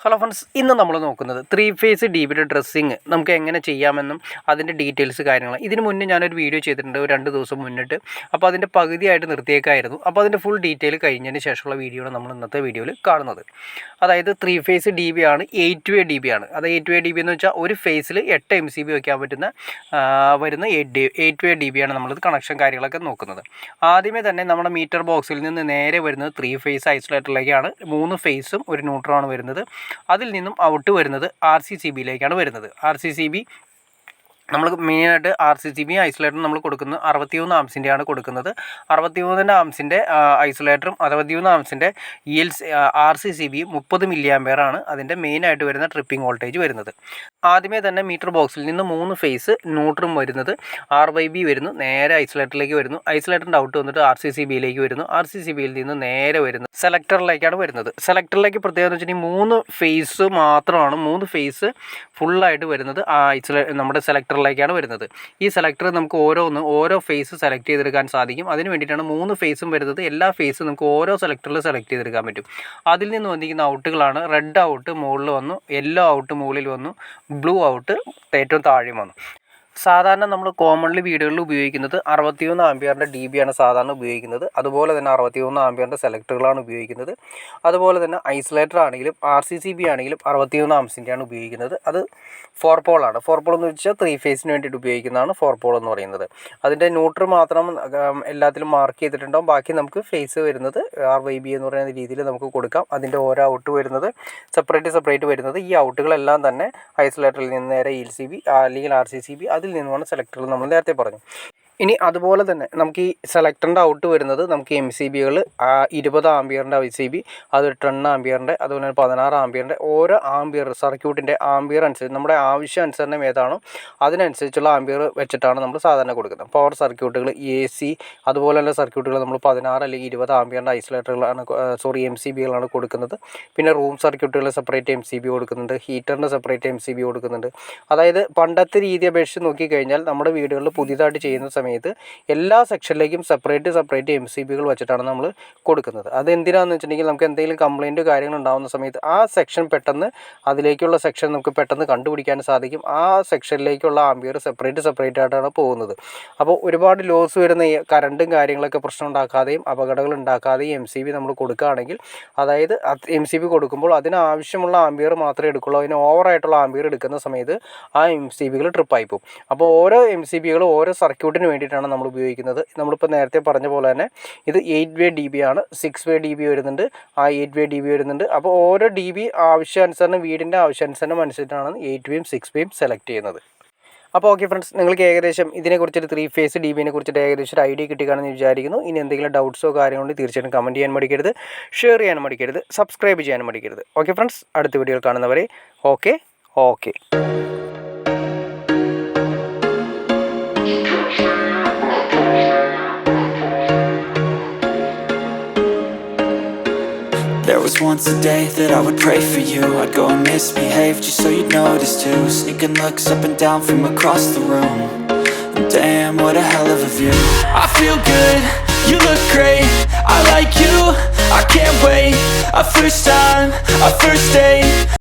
Hello friends, ഇന്ന് നമ്മൾ നോക്കുന്നത് 3-ഫേസ് DBയുടെ ഡ്രസ്സിങ് നമുക്ക് എങ്ങനെ ചെയ്യാമെന്നും അതിൻ്റെ ഡീറ്റെയിൽസ് കാര്യങ്ങൾ. ഇതിന് മുന്നേ ഞാനൊരു വീഡിയോ ചെയ്തിട്ടുണ്ട് 2 ദിവസം മുന്നിട്ട്. അപ്പോൾ അതിൻ്റെ പകുതിയായിട്ട് നിർത്തിയേക്കായിരുന്നു. അപ്പോൾ അതിൻ്റെ ഫുൾ ഡീറ്റെയിൽ കഴിഞ്ഞതിന് ശേഷമുള്ള വീഡിയോ നമ്മൾ ഇന്നത്തെ വീഡിയോയിൽ കാണുന്നത്. അതായത് 3-ഫേസ് DB ആണ്, 8-വേ DB ആണ്. അത് 8-വേ DB എന്ന് വെച്ചാൽ ഒരു ഫേസിൽ 8 MCB വയ്ക്കാൻ പറ്റുന്ന വരുന്ന 8-വേ DB ആണ് നമ്മളിത് കണക്ഷൻ കാര്യങ്ങളൊക്കെ നോക്കുന്നത്. ആദ്യമേ തന്നെ നമ്മുടെ മീറ്റർ ബോക്സിൽ നിന്ന് നേരെ വരുന്നത് 3-ഫേസ് ഐസൊലേറ്ററിലേക്കാണ്. 3 ഫേസും ഒരു ന്യൂട്രലാണ് വരുന്നത്. അതിൽ നിന്നും ഔട്ട് വരുന്നത് RCCBയിലേക്കാണ് വരുന്നത്. RCCB നമ്മൾ മെയിനായിട്ട് RCCB ഐസൊലേറ്റർ നമ്മൾ കൊടുക്കുന്നത് 61 ആംസിൻ്റെയാണ് കൊടുക്കുന്നത്. 63 ആംസിൻ്റെ ഐസൊലേറ്ററും 63 ആംസിൻ്റെ RCCB 30 mA ആണ് അതിൻ്റെ മെയിനായിട്ട് വരുന്ന ട്രിപ്പിംഗ് വോൾട്ടേജ് വരുന്നത്. ആദ്യമേ തന്നെ മീറ്റർ ബോക്സിൽ നിന്ന് 3 ഫേസ് ന്യൂട്രും വരുന്നത് RYB വരുന്നു, നേരെ ഐസൊലേറ്ററിലേക്ക് വരുന്നു. ഐസൊലേറ്ററിൻ്റെ ഔട്ട് വന്നിട്ട് RCCBയിലേക്ക് വരുന്നു. RCCBയിൽ നിന്ന് നേരെ വരുന്നത് സെലക്ടറിലേക്കാണ് വരുന്നത്. സെലക്ടറിലേക്ക് പ്രത്യേകത എന്ന് വെച്ചിട്ടുണ്ടെങ്കിൽ 3 ഫേസ് മാത്രമാണ്, 3 ഫേസ് ഫുള്ളായിട്ട് വരുന്നത് നമ്മുടെ സെലക്ടറിലേക്കാണ് വരുന്നത്. ഈ സെലക്ടർ നമുക്ക് ഓരോ ഫേസ് സെലക്ട് ചെയ്തെടുക്കാൻ സാധിക്കും. അതിന് വേണ്ടിയിട്ടാണ് 3 ഫേസും വരുന്നത്. എല്ലാ ഫേസും നമുക്ക് ഓരോ സെലക്ടറിൽ സെലക്ട് ചെയ്തെടുക്കാൻ പറ്റും. അതിൽ നിന്ന് വന്നിരിക്കുന്ന ഔട്ടുകളാണ് റെഡ് ഔട്ട് മുകളിൽ വന്നു, യെല്ലോ ഔട്ട് മുകളിൽ വന്നു, ബ്ലൂ ഔട്ട് ഏറ്റവും താഴെയും വന്നു. സാധാരണ നമ്മൾ കോമൺലി വീടുകളിൽ ഉപയോഗിക്കുന്നത് 61 ആംപിയറിൻ്റെ DB ആണ് സാധാരണ ഉപയോഗിക്കുന്നത്. അതുപോലെ തന്നെ 61 ആംപിയറിൻ്റെ സെലക്ടറുകളാണ് ഉപയോഗിക്കുന്നത്. അതുപോലെ തന്നെ ഐസൊലേറ്റർ ആണെങ്കിലും RCCB ആണെങ്കിലും 61 ആംസിൻ്റെയാണ് ഉപയോഗിക്കുന്നത്. അത് 4 പോളാണ്. 4 പോൾ എന്ന് വെച്ചാൽ 3 ഫേസിന് വേണ്ടിയിട്ട് ഉപയോഗിക്കുന്നതാണ് 4 പോൾ എന്ന് പറയുന്നത്. അതിൻ്റെ ന്യൂട്രൽ മാത്രം എല്ലാത്തിലും മാർക്ക് ചെയ്തിട്ടുണ്ടാകും. ബാക്കി നമുക്ക് ഫേസ് വരുന്നത് RYB എന്ന് പറയുന്ന രീതിയിൽ നമുക്ക് കൊടുക്കാം. അതിൻ്റെ ഓരോ ഔട്ട് വരുന്നത് സെപ്പറേറ്റ് വരുന്നത്. ഈ ഔട്ടുകളെല്ലാം തന്നെ ഐസൊലേറ്ററിൽ നിന്ന് നേരെ LCB അല്ലെങ്കിൽ RCCB അതിൽ നിന്നുമാണ് സെലക്ടറുകൾ നമ്മൾ നേരത്തെ പറഞ്ഞു. ഇനി അതുപോലെ തന്നെ നമുക്ക് ഈ സെലക്ടറിൻ്റെ ഔട്ട് വരുന്നത് നമുക്ക് MCBകൾ 20 ആംപിയറിൻ്റെ ICB, അത് 10 ആംപിയറിൻ്റെ, അതുപോലെ തന്നെ 16 ആംപിയറിൻ്റെ ഓരോ ആംപിയർ സർക്യൂട്ടിൻ്റെ ആംപിയർ അനുസരിച്ച് നമ്മുടെ ആവശ്യാനുസരണം ഏതാണോ അതിനനുസരിച്ചുള്ള ആംപിയർ വെച്ചിട്ടാണ് നമ്മൾ സാധാരണ കൊടുക്കുന്നത്. പവർ സർക്യൂട്ടുകൾ, AC അതുപോലെയുള്ള സർക്യൂട്ടുകൾ നമ്മൾ 16 അല്ലെങ്കിൽ 20 ആംപിയറിൻ്റെ ഐസൊലേറ്ററുകളാണ് MCBകളാണ് കൊടുക്കുന്നത്. പിന്നെ റൂം സർക്യൂട്ടുകൾ സെപ്പറേറ്റ് MCB കൊടുക്കുന്നുണ്ട്, ഹീറ്ററിൻ്റെ സെപ്പറേറ്റ് MCB കൊടുക്കുന്നുണ്ട്. അതായത് പണ്ടത്തെ രീതി അപേക്ഷിച്ച് നോക്കിക്കഴിഞ്ഞാൽ നമ്മുടെ വീടുകളിൽ പുതിയതായിട്ട് ചെയ്യുന്ന സമയത്ത് എല്ലാ സെക്ഷനിലേക്കും സെപ്പറേറ്റ് MCBകൾ വെച്ചിട്ടാണ് നമ്മൾ കൊടുക്കുന്നത്. അതെന്തിനാണെന്ന് വെച്ചിട്ടുണ്ടെങ്കിൽ നമുക്ക് എന്തെങ്കിലും കംപ്ലയിൻറ്റ് കാര്യങ്ങൾ ഉണ്ടാകുന്ന സമയത്ത് ആ സെക്ഷൻ അതിലേക്കുള്ള സെക്ഷൻ നമുക്ക് പെട്ടെന്ന് കണ്ടുപിടിക്കാൻ സാധിക്കും. ആ സെക്ഷനിലേക്കുള്ള ആംപിയർ സെപ്പറേറ്റ് ആയിട്ടാണ് പോകുന്നത്. അപ്പോൾ ഒരുപാട് ലോസ് വരുന്ന കറണ്ടും കാര്യങ്ങളൊക്കെ പ്രശ്നം ഉണ്ടാക്കാതെയും അപകടങ്ങൾ ഉണ്ടാക്കാതെയും MCB നമ്മൾ കൊടുക്കുകയാണെങ്കിൽ, അതായത് MCB കൊടുക്കുമ്പോൾ അതിനാവശ്യമുള്ള ആംപിയർ മാത്രമേ എടുക്കുള്ളൂ. അതിന് ഓവറായിട്ടുള്ള ആംപിയർ എടുക്കുന്ന സമയത്ത് ആ MCBകൾ ട്രിപ്പായി പോകും. അപ്പോൾ ഓരോ MCBകളും ഓരോ സർക്യൂട്ടിന് വേണ്ടിയിട്ടാണ് നമ്മൾ ഉപയോഗിക്കുന്നത്. നമ്മളിപ്പോൾ നേരത്തെ പറഞ്ഞ പോലെ തന്നെ ഇത് 8-വേ DB ആണ്, 6-വേ DB വരുന്നുണ്ട്, 8-വേ DB വരുന്നുണ്ട്. അപ്പോൾ ഓരോ DB ആവശ്യാനുസരണം വീടിൻ്റെ ആവശ്യാനുസരണം അനുസരിച്ചാണ് 8-വേയും 6-വേയും സെലക്ട് ചെയ്യുന്നത്. അപ്പോൾ ഓക്കെ ഫ്രണ്ട്സ്, നിങ്ങൾക്ക് ഏകദേശം ഇതിനെക്കുറിച്ചൊരു 3-ഫേസ് DBനെ കുറിച്ചിട്ട് ഏകദേശം ഒരു ഐഡിയ കിട്ടിക്കാണെന്ന് വിചാരിക്കുന്നു. ഇനി എന്തെങ്കിലും ഡൗട്ട്സോ കാര്യങ്ങളോ തീർച്ചയായിട്ടും കമൻറ്റ് ചെയ്യാൻ മടിക്കരുത്, ഷെയർ ചെയ്യാൻ മടിക്കരുത്, സബ്സ്ക്രൈബ് ചെയ്യാൻ മടിക്കരുത്. ഓക്കെ ഫ്രണ്ട്സ്, അടുത്ത വീഡിയോയിൽ കാണുന്നവരെ okay. There was once a day that I would pray for you. I'd go and misbehave just so you'd notice too. Sneaking looks up and down from across the room. And damn, what a hell of a view. I feel good, you look great, I like you, I can't wait. A first time, a first date.